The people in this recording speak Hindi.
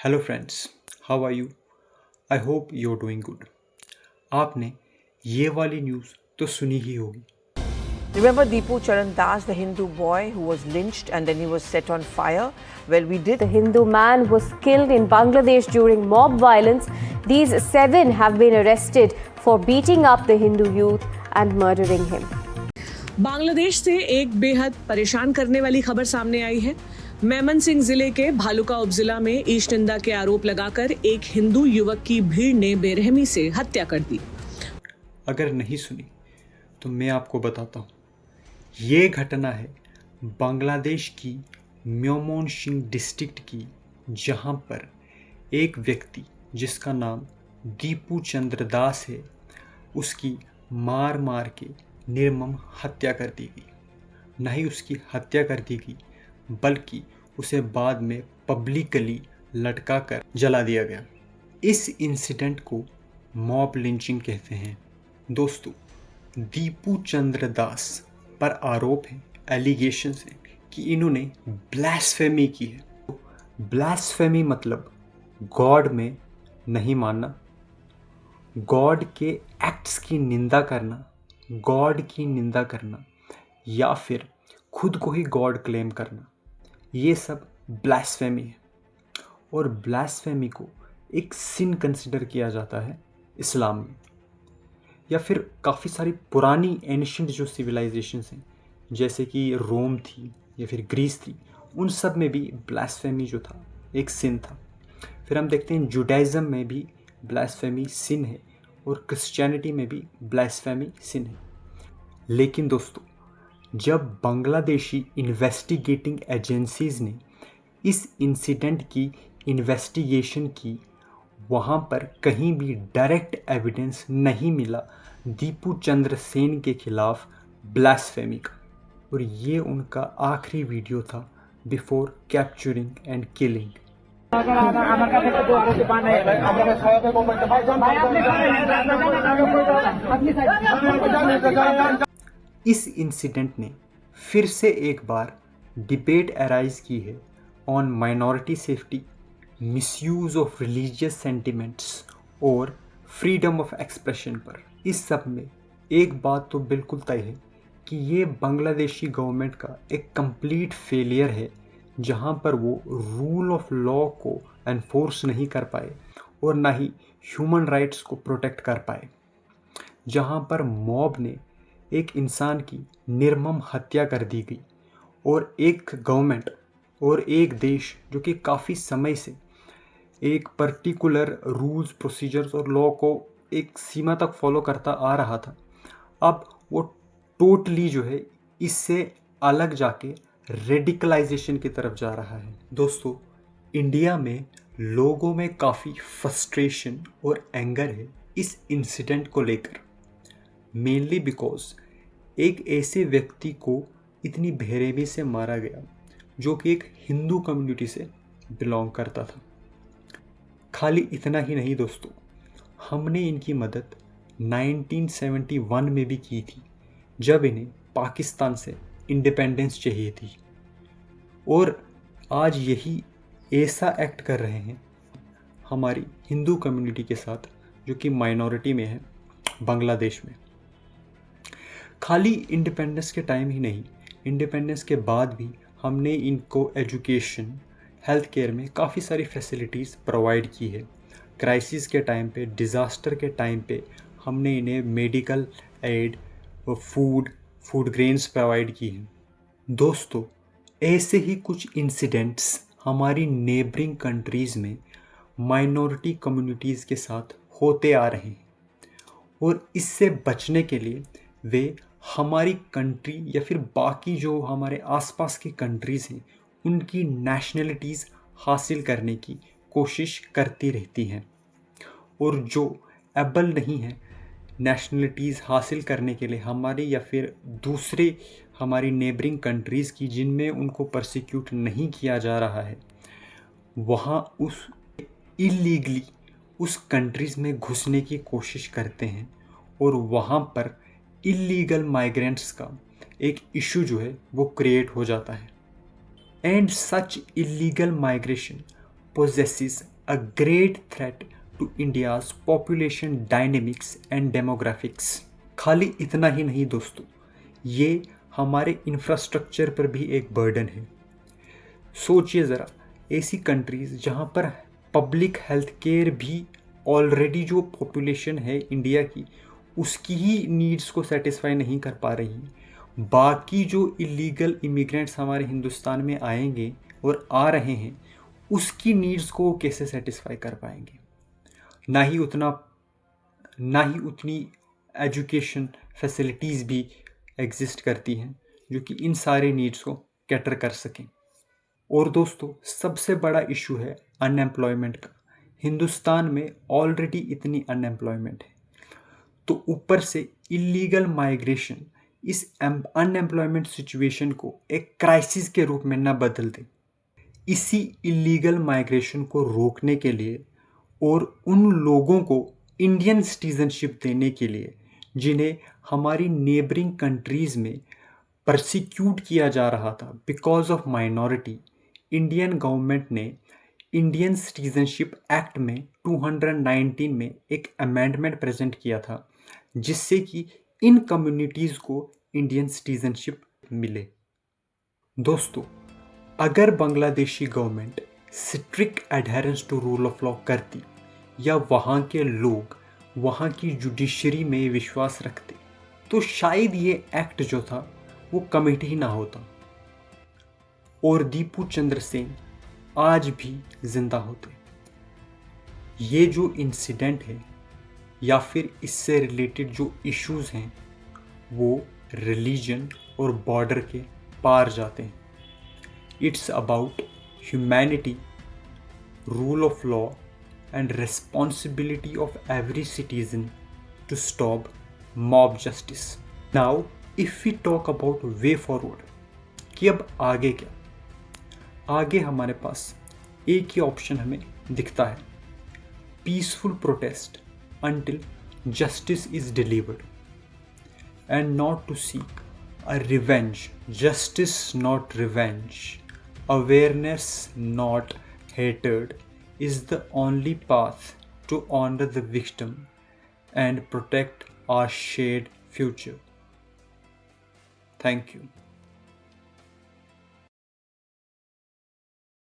Hello friends, how are you? I hope you are doing good. आपने ये वाली न्यूज़ तो सुनी ही होगी। Remember Deepu Charan Das, the Hindu boy who was lynched and then he was set on fire? Well, we did. The Hindu man was killed in Bangladesh during mob violence. These 7 have been arrested for beating up the Hindu youth and murdering him. Bangladesh से एक बेहद परेशान करने वाली खबर सामने आई है। मेमन सिंह जिले के भालुका उपजिला में ईश निंदा के आरोप लगाकर एक हिंदू युवक की भीड़ ने बेरहमी से हत्या कर दी। अगर नहीं सुनी तो मैं आपको बताता हूँ। ये घटना है बांग्लादेश की म्योमोनसिंह डिस्ट्रिक्ट की, जहाँ पर एक व्यक्ति जिसका नाम दीपू चंद्र दास है, उसकी मार मार के निर्मम हत्या कर दी गई। न ही उसकी हत्या कर दी गई बल्कि उसे बाद में पब्लिकली लटका कर जला दिया गया। इस इंसिडेंट को मॉब लिंचिंग कहते हैं। दोस्तों, दीपू चंद्र दास पर आरोप है, एलिगेशंस हैं कि इन्होंने ब्लास्फेमी की है। ब्लास्फेमी मतलब गॉड में नहीं मानना, गॉड के एक्ट्स की निंदा करना, गॉड की निंदा करना या फिर खुद को ही गॉड क्लेम करना, ये सब ब्लास्फेमी है। और ब्लास्फेमी को एक सिन कंसिडर किया जाता है इस्लाम में, या फिर काफ़ी सारी पुरानी एंशिएंट जो सिविलाइजेशंस हैं जैसे कि रोम थी या फिर ग्रीस थी, उन सब में भी ब्लास्फेमी जो था एक सिन था। फिर हम देखते हैं जुडाइज़म में भी ब्लास्फेमी सिन है और क्रिश्चियनिटी में भी ब्लास्फेमी सिन है। लेकिन दोस्तों, जब बांग्लादेशी इन्वेस्टिगेटिंग एजेंसीज़ ने इस इंसिडेंट की इन्वेस्टिगेशन की, वहाँ पर कहीं भी डायरेक्ट एविडेंस नहीं मिला दीपू चंद्र सेन के खिलाफ ब्लास्फेमी का। और ये उनका आखिरी वीडियो था बिफोर कैप्चरिंग एंड किलिंग। इस इंसिडेंट ने फिर से एक बार डिबेट अराइज की है on minority safety, misuse of religious sentiments और फ्रीडम ऑफ एक्सप्रेशन पर। इस सब में एक बात तो बिल्कुल तय है कि ये बांग्लादेशी गवर्नमेंट का एक कंप्लीट फेलियर है, जहाँ पर वो रूल ऑफ लॉ को एनफोर्स नहीं कर पाए और ना ही ह्यूमन राइट्स को प्रोटेक्ट कर पाए। जहाँ पर मॉब ने एक इंसान की निर्मम हत्या कर दी गई और एक गवर्नमेंट और एक देश जो कि काफ़ी समय से एक पर्टिकुलर रूल्स, प्रोसीजर्स और लॉ को एक सीमा तक फॉलो करता आ रहा था, अब वो टोटली जो है इससे अलग जाके रेडिकलाइजेशन की तरफ जा रहा है। दोस्तों, इंडिया में लोगों में काफ़ी फ्रस्ट्रेशन और एंगर है इस इंसिडेंट को लेकर, मेनली बिकॉज एक ऐसे व्यक्ति को इतनी बेरहमी से मारा गया जो कि एक हिंदू कम्युनिटी से बिलोंग करता था। खाली इतना ही नहीं दोस्तों, हमने इनकी मदद 1971 में भी की थी, जब इन्हें पाकिस्तान से इंडिपेंडेंस चाहिए थी। और आज यही ऐसा एक्ट कर रहे हैं हमारी हिंदू कम्युनिटी के साथ, जो कि माइनॉरिटी में है बांग्लादेश में। खाली इंडिपेंडेंस के टाइम ही नहीं, इंडिपेंडेंस के बाद भी हमने इनको एजुकेशन, हेल्थ केयर में काफ़ी सारी फैसिलिटीज़ प्रोवाइड की है। क्राइसिस के टाइम पे, डिज़ास्टर के टाइम पे हमने इन्हें medical aid, food grains provide की हैं। दोस्तों, ऐसे ही कुछ इंसिडेंट्स हमारी नेबरिंग कंट्रीज़ में माइनॉरिटी कम्युनिटीज़ के साथ होते आ रहे हैं और इससे बचने के लिए वे हमारी कंट्री या फिर बाकी जो हमारे आसपास की कंट्रीज़ हैं उनकी नेशनलिटीज़ हासिल करने की कोशिश करती रहती हैं। और जो एबल नहीं है नेशनलिटीज़ हासिल करने के लिए हमारी या फिर दूसरे हमारी नेबरिंग कंट्रीज़ की, जिनमें उनको परसिक्यूट नहीं किया जा रहा है, वहाँ उस इलीगली उस कंट्रीज़ में घुसने की कोशिश करते हैं और वहाँ पर इलीगल माइग्रेंट्स का एक इशू जो है वो क्रिएट हो जाता है। And such illegal migration possesses a great threat to India's population dynamics and demographics. खाली इतना ही नहीं दोस्तों, ये हमारे इंफ्रास्ट्रक्चर पर भी एक बर्डन है। सोचिए ज़रा, ऐसी कंट्रीज़ जहाँ पर पब्लिक हेल्थ केयर भी ऑलरेडी जो पॉपुलेशन है इंडिया की उसकी ही नीड्स को सेटिस्फाई नहीं कर पा रही है, बाकी जो इलीगल इमिग्रेंट्स हमारे हिंदुस्तान में आएंगे और आ रहे हैं उसकी नीड्स को वो कैसे सेटिस्फाई कर पाएंगे। ना ही उतनी एजुकेशन फैसिलिटीज़ भी एग्जिस्ट करती हैं जो कि इन सारे नीड्स को कैटर कर सकें। और दोस्तों, सबसे बड़ा इशू है अनएम्प्लॉयमेंट का। हिंदुस्तान में ऑलरेडी इतनी अनएम्प्लॉयमेंट है, तो ऊपर से इलीगल माइग्रेशन इस अनएम्प्लॉयमेंट सिचुएशन को एक क्राइसिस के रूप में न बदल दे। इसी इलीगल माइग्रेशन को रोकने के लिए और उन लोगों को इंडियन सिटीजनशिप देने के लिए जिन्हें हमारी नेबरिंग कंट्रीज़ में परसिक्यूट किया जा रहा था because of minority, Indian government ने इंडियन सिटीजनशिप एक्ट में 219 में एक अमेंडमेंट प्रेजेंट किया था जिससे कि इन कम्युनिटीज़ को इंडियन सिटीजनशिप मिले। दोस्तों, अगर Bangladeshi government strict adherence to rule of law करती या वहाँ के लोग वहाँ की जुडिशरी में विश्वास रखते तो शायद ये एक्ट जो था वो कमिट ही ना होता और दीपू चंद्र सेन आज भी जिंदा होते। ये जो इंसिडेंट है या फिर इससे रिलेटेड जो इश्यूज हैं वो रिलीजन और बॉर्डर के पार जाते हैं। It's about humanity, rule of law and responsibility of every citizen to stop mob justice. Now if we talk about way forward कि अब आगे क्या, आगे हमारे पास एक ही ऑप्शन हमें दिखता है, peaceful protest until justice is delivered, and not to seek a revenge. Justice, not revenge. Awareness, not hatred, is the only path to honor the victim and protect our shared future. Thank you.